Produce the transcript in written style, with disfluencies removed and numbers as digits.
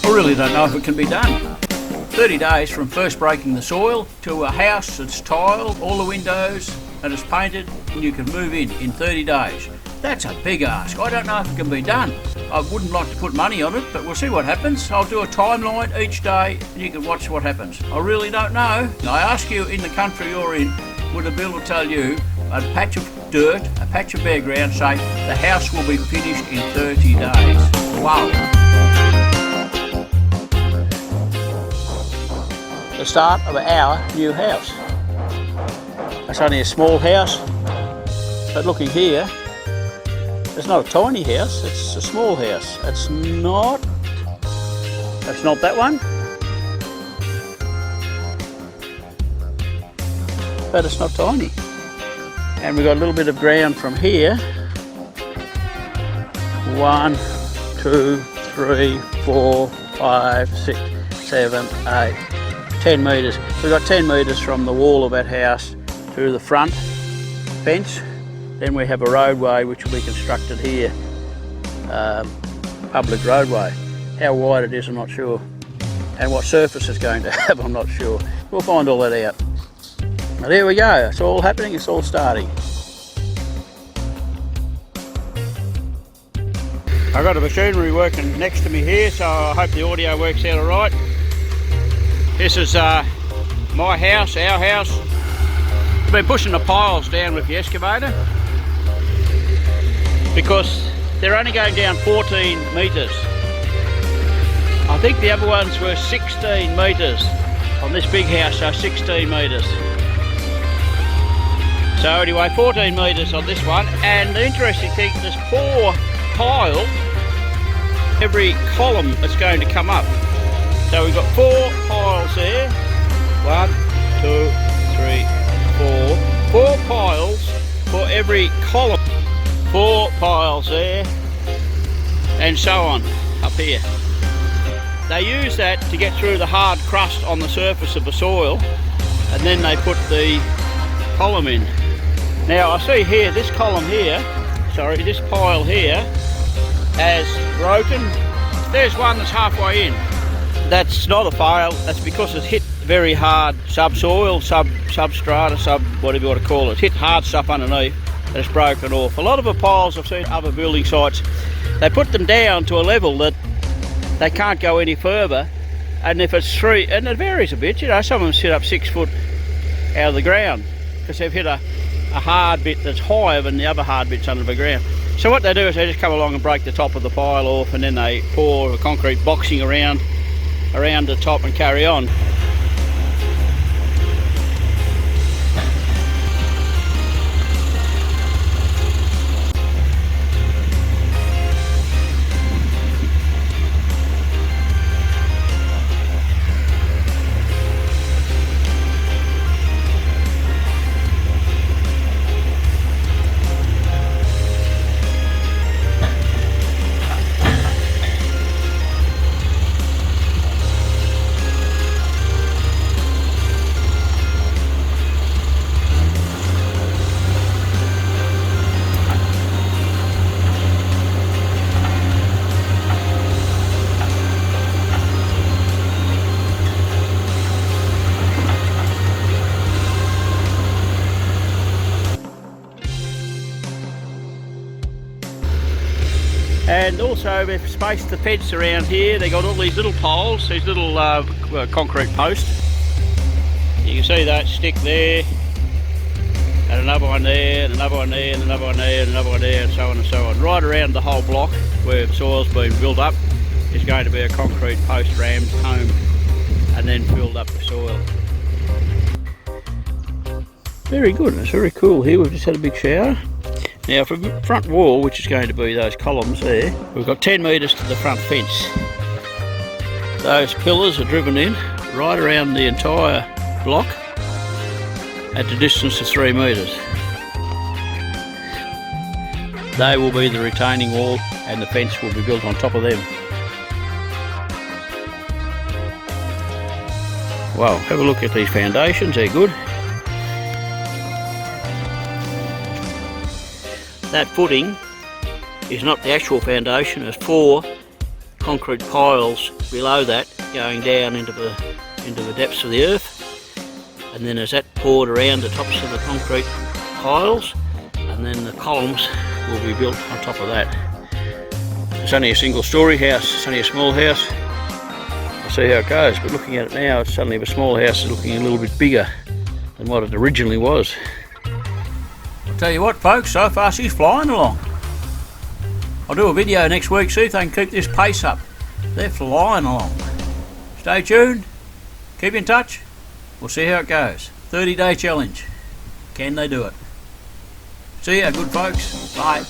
I really don't know if it can be done. 30 days from first breaking the soil to a house that's tiled, all the windows, and it's painted, and you can move in 30 days. That's a big ask. I don't know if it can be done. I wouldn't like to put money on it, but we'll see what happens. I'll do a timeline each day and you can watch what happens. I really don't know. I ask you, in the country you're in, would a bill tell you a patch of dirt, a patch of bare ground, say the house will be finished in 30 days? Wow. The start of our new house. It's only a small house, but looking here, it's not a tiny house, it's a small house. It's not that one, but it's not tiny. And we've got a little bit of ground from here. 1, 2, 3, 4, 5, 6, 7, 8, 10 metres. We've got 10 metres from the wall of that house to the front fence. Then we have a roadway which will be constructed here, public roadway. How wide it is I'm not sure, and what surface it's going to have I'm not sure. We'll find all that out. But there we go, it's all happening, it's all starting. I've got a machinery working next to me here, so I hope the audio works out alright. This is my house, our house. I've been pushing the piles down with the excavator because they're only going down 14 metres. I think the other ones were 16 metres. On this big house, so 16 metres. So anyway, 14 metres on this one, and the interesting thing, there's 4 piles every column that's going to come up. So we've got 4 piles there. 1, 2, 3, 4. 4 piles for every column. 4 piles there, and so on up here. They use that to get through the hard crust on the surface of the soil, and then they put the column in. Now I see here, this column here, sorry, this pile here has broken. There's one that's halfway in. That's not a fail, that's because it's hit very hard subsoil, substrata, whatever you want to call it. It's hit hard stuff underneath and it's broken off. A lot of the piles I've seen other building sites, they put them down to a level that they can't go any further, and if it's 3, and it varies a bit, you know, some of them sit up 6 foot out of the ground because they've hit a hard bit that's higher than the other hard bits under the ground. So what they do is they just come along and break the top of the pile off, and then they pour a concrete boxing around the top and carry on. And also they've spaced the fence around here. They got all these little poles, these little concrete posts. You can see that stick there, and another one there, and another one there, and another one there, and another one there, and so on and so on. Right around the whole block where the soil's been built up is going to be a concrete post rammed home and then filled up with soil. Very good, it's very cool here. We've just had a big shower. Now for the front wall, which is going to be those columns there, we've got 10 metres to the front fence. Those pillars are driven in right around the entire block at the distance of 3 metres. They will be the retaining wall and the fence will be built on top of them. Wow, have a look at these foundations, they're good. That footing is not the actual foundation, it's 4 concrete piles below that going down into the depths of the earth, and then as that poured around the tops of the concrete piles, and then the columns will be built on top of that. It's only a single story house, it's only a small house. We'll see how it goes, but looking at it now, it's suddenly the small house is looking a little bit bigger than what it originally was. I'll tell you what folks, so far she's flying along. I'll do a video next week, see if they can keep this pace up. They're flying along. Stay tuned, keep in touch, we'll see how it goes. 30-day challenge. Can they do it? See ya, good folks. Bye.